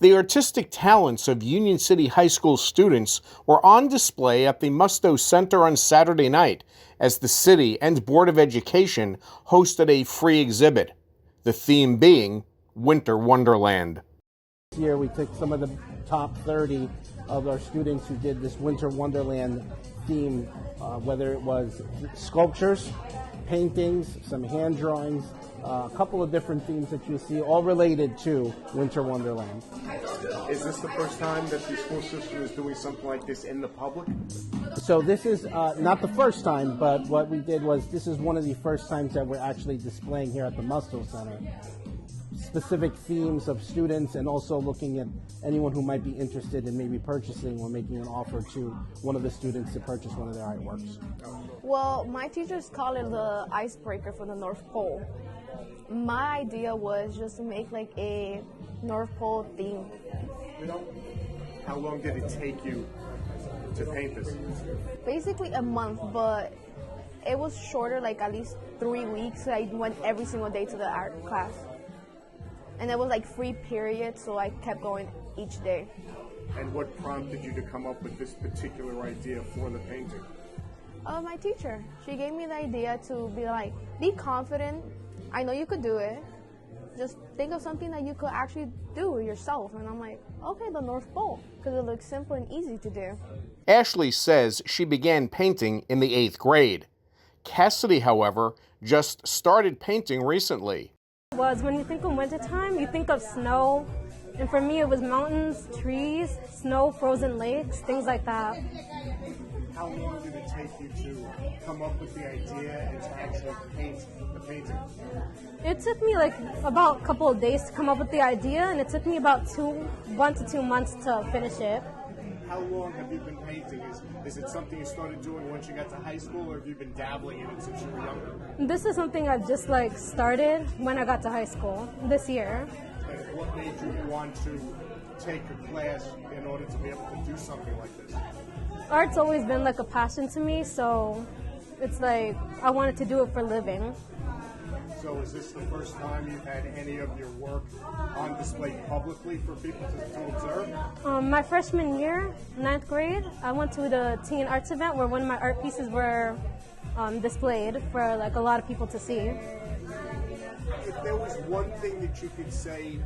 The artistic talents of Union City High School students were on display at the Musto Center on Saturday night as the city and Board of Education hosted a free exhibit, the theme being Winter Wonderland. This year we took some of the top 30 of our students who did this Winter Wonderland theme, whether it was sculptures, paintings, some hand drawings, a couple of different themes that you see, all related to Winter Wonderland. Is this the first time that the school system is doing something like this in the public? So this is not the first time, but what we did was this is one of the first times that we're actually displaying here at the Musto Center specific themes of students, and also looking at anyone who might be interested in maybe purchasing or making an offer to one of the students to purchase one of their artworks. Well, my teachers call it the icebreaker for the North Pole. My idea was just to make like a North Pole theme. How long did it take you to paint this? Basically a month, but it was shorter, like at least 3 weeks. I went every single day to the art class. And it was like free period, so I kept going each day. And what prompted you to come up with this particular idea for the painting? My teacher. She gave me the idea to be like, be confident. I know you could do it. Just think of something that you could actually do yourself. And I'm like, okay, the North Pole, because it looks simple and easy to do. Ashley says she began painting in the 8th grade. Cassidy, however, just started painting recently. Was when you think of wintertime, you think of snow. And for me, it was mountains, trees, snow, frozen lakes, things like that. How long did it take you to come up with the idea and to actually paint the painting? It took me like about a couple of days to come up with the idea, and it took me about 1 to 2 months to finish it. How long have you been painting? Is it something you started doing once you got to high school, or have you been dabbling in it since you were younger? This is something I've just like started when I got to high school this year. And what made you want to take a class in order to be able to do something like this? Art's always been like a passion to me, so it's like I wanted to do it for a living. So is this the first time you've had any of your work on display publicly for people to observe? My freshman year, 9th grade, I went to the teen arts event where one of my art pieces were displayed for like a lot of people to see. If there was one thing that you could say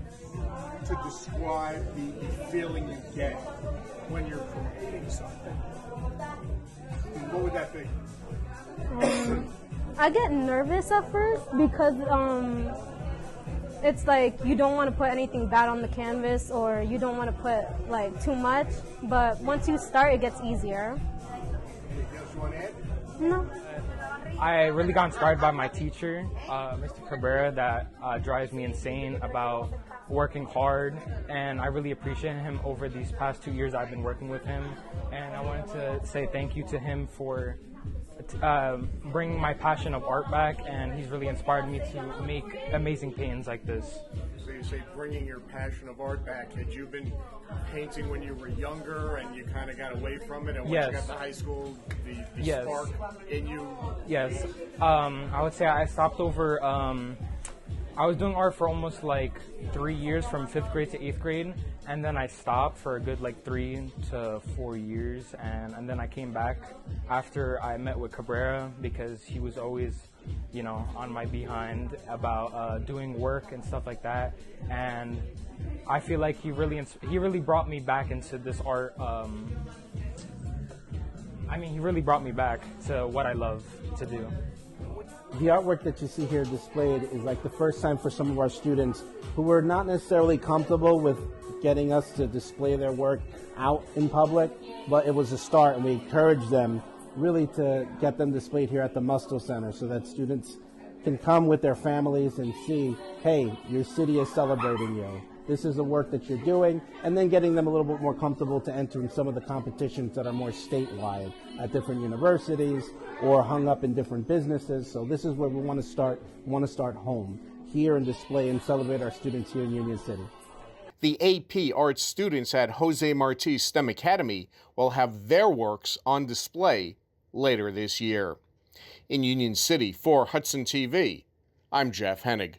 to describe the feeling you get when you're creating something, what would that be? I get nervous at first because it's like you don't want to put anything bad on the canvas, or you don't want to put like too much, but once you start it gets easier. Anything else you want to add? No. I really got inspired by my teacher, Mr. Cabrera, that drives me insane about working hard, and I really appreciate him over these past 2 years I've been working with him, and I wanted to say thank you to him for bringing my passion of art back, and he's really inspired me to make amazing paintings like this. So you say bringing your passion of art back. Had you been painting when you were younger and you kind of got away from it, and once you got to high school, the spark in you? Yes. I would say I stopped over, I was doing art for almost like 3 years, from 5th grade to 8th grade, and then I stopped for a good like 3 to 4 years, and then I came back after I met with Cabrera, because he was always, you know, on my behind about doing work and stuff like that, and I feel like he really brought me back into this art. He really brought me back to what I love to do. The artwork that you see here displayed is like the first time for some of our students who were not necessarily comfortable with getting us to display their work out in public, but it was a start, and we encouraged them really to get them displayed here at the Musto Center so that students can come with their families and see, hey, your city is celebrating you. This is the work that you're doing, and then getting them a little bit more comfortable to enter in some of the competitions that are more statewide at different universities or hung up in different businesses. So this is where we want to start. We want to start home here and display and celebrate our students here in Union City. The AP Arts students at Jose Marti STEM Academy will have their works on display later this year. In Union City, for Hudson TV, I'm Jeff Hennig.